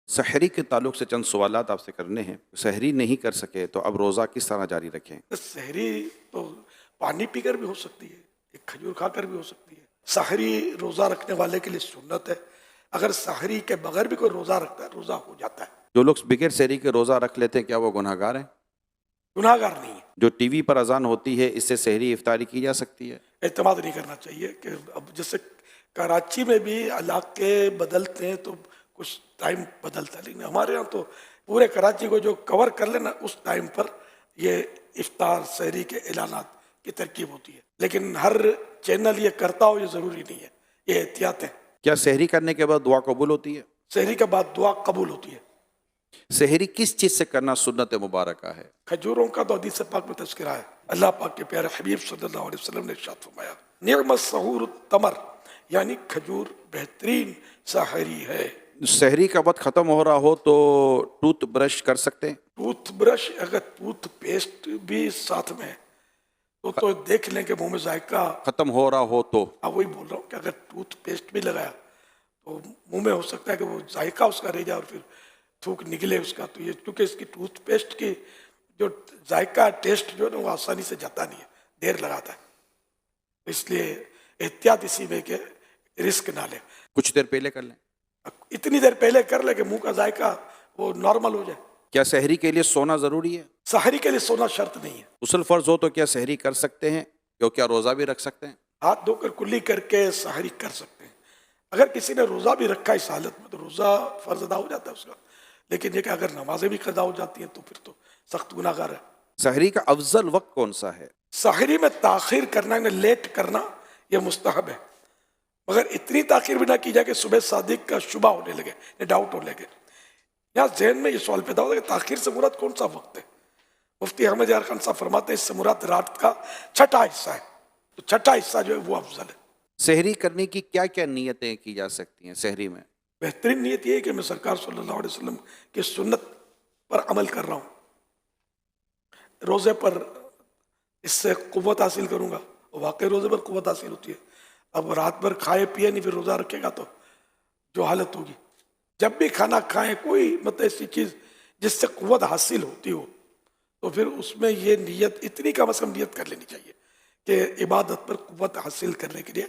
سحری کے تعلق سے چند سوالات آپ سے کرنے ہیں. سحری نہیں کر سکے تو اب روزہ کس طرح جاری رکھیں؟ سحری تو پانی پی کر بھی ہو سکتی ہے، ایک کھجور کھا کر بھی ہو سکتی ہے. سحری روزہ رکھنے والے کے لیے سنت ہے. اگر سحری کے بغیر بھی کوئی روزہ رکھتا ہے روزہ ہو جاتا ہے. جو لوگ بغیر سحری کے روزہ رکھ لیتے ہیں کیا وہ گناہ گار ہیں؟ گناہ گار نہیں ہے. جو ٹی وی پر اذان ہوتی ہے اس سے سحری افطاری کی جا سکتی ہے؟ اعتماد نہیں کرنا چاہیے کہ اب جیسے کراچی میں بھی علاقے بدلتے ہیں تو کچھ ٹائم بدلتا ہے، لیکن ہمارے یہاں تو پورے کراچی کو جو کور کر لینا اس ٹائم پر یہ افطار سحری کے اعلانات کی ترکیب ہوتی ہے. لیکن ہر چینل یہ کرتا ہو یہ ضروری نہیں ہے، یہ احتیاط ہے. کیا سحری کرنے کے بعد دعا قبول ہوتی ہے؟ سحری کے بعد دعا قبول ہوتی ہے. سحری کس چیز سے کرنا سنت مبارکہ ہے؟ کھجوروں کا تو حدیث پاک میں تذکرہ ہے. اللہ پاک کے پیارے حبیب صلی اللہ علیہ وسلم نے ارشاد فرمایا نعم السحور التمر، یعنی کھجور بہترین سحری ہے. سحری کا وقت ختم ہو رہا ہو تو ٹوتھ برش کر سکتے ہیں؟ ٹوتھ برش اگر ٹوتھ پیسٹ بھی ساتھ میں ہے تو دیکھ لیں کہ منہ میں ذائقہ. ختم ہو رہا ہو تو وہی بول رہا ہوں کہ اگر ٹوتھ پیسٹ بھی لگایا تو منہ میں ہو سکتا ہے کہ وہ ذائقہ اس کا رہ جائے اور پھر تھوک نکلے اس کا. تو یہ چونکہ اس کی ٹوتھ پیسٹ کی جو ذائقہ ٹیسٹ جو ہے نا وہ آسانی سے جاتا نہیں ہے، دیر لگاتا ہے. اس لیے احتیاط اسی میں کہ رسک نہ لیں. کچھ دیر پہلے کر لیں. اتنی دیر پہلے کر لیں کہ منہ کا ذائقہ وہ نارمل ہو جائے. کیا سحری کے لیے سونا ضروری ہے؟ سحری کے لیے سونا شرط نہیں ہے. غسل فرض ہو تو کیا سحری کر سکتے ہیں؟ کیا روزہ بھی رکھ سکتے ہیں؟ ہاتھ دھو کر کلی کر کے سحری کر سکتے ہیں. اگر کسی نے روزہ بھی رکھا اس حالت میں تو روزہ فرض ادا ہو جاتا ہے اس کا. لیکن یہ کہ اگر نمازیں بھی قضا ہو جاتی ہیں تو پھر تو سخت گناہ گار ہے. سحری کا افضل وقت کون سا ہے؟ سحری میں تاخیر کرنا یعنی لیٹ کرنا یہ مستحب ہے، مگر اتنی تاخیر بھی نہ کی جائے کہ صبح صادق کا شبہ ہونے لگے یا ڈاؤٹ ہونے لگے. یہاں ذہن میں یہ سوال پیدا ہوتا ہے کہ تاخیر سے مراد کون سا وقت ہے؟ مفتی احمد یار خان صاحب فرماتے ہیں اس سے مراد رات کا چھٹا حصہ ہے. تو چھٹا حصہ جو ہے وہ افضل ہے. سحری کرنے کی کیا کیا نیتیں کی جا سکتی ہیں سحری میں؟ بہترین نیت یہ ہے کہ میں سرکار صلی اللہ علیہ وسلم کی سنت پر عمل کر رہا ہوں، روزے پر اس سے قوت حاصل کروں گا. واقعی روزے پر قوت حاصل ہوتی ہے. اب رات بھر کھائے پیے نہیں پھر روزہ رکھے گا تو جو حالت ہوگی. جب بھی کھانا کھائیں کوئی مطلب ایسی چیز جس سے قوت حاصل ہوتی ہو تو پھر اس میں یہ نیت اتنی کم از کم نیت کر لینی چاہیے کہ عبادت پر قوت حاصل کرنے کے لیے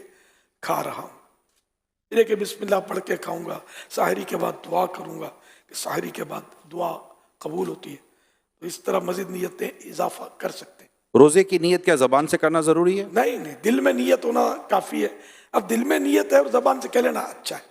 کھا رہا ہوں. یہ کہ بسم اللہ پڑھ کے کھاؤں گا، سحری کے بعد دعا کروں گا کہ سحری کے بعد دعا قبول ہوتی ہے. تو اس طرح مزید نیتیں اضافہ کر سکتے ہیں. روزے کی نیت کیا زبان سے کرنا ضروری ہے؟ نہیں، دل میں نیت ہونا کافی ہے. اب دل میں نیت ہے اور زبان سے کہہ لینا اچھا ہے.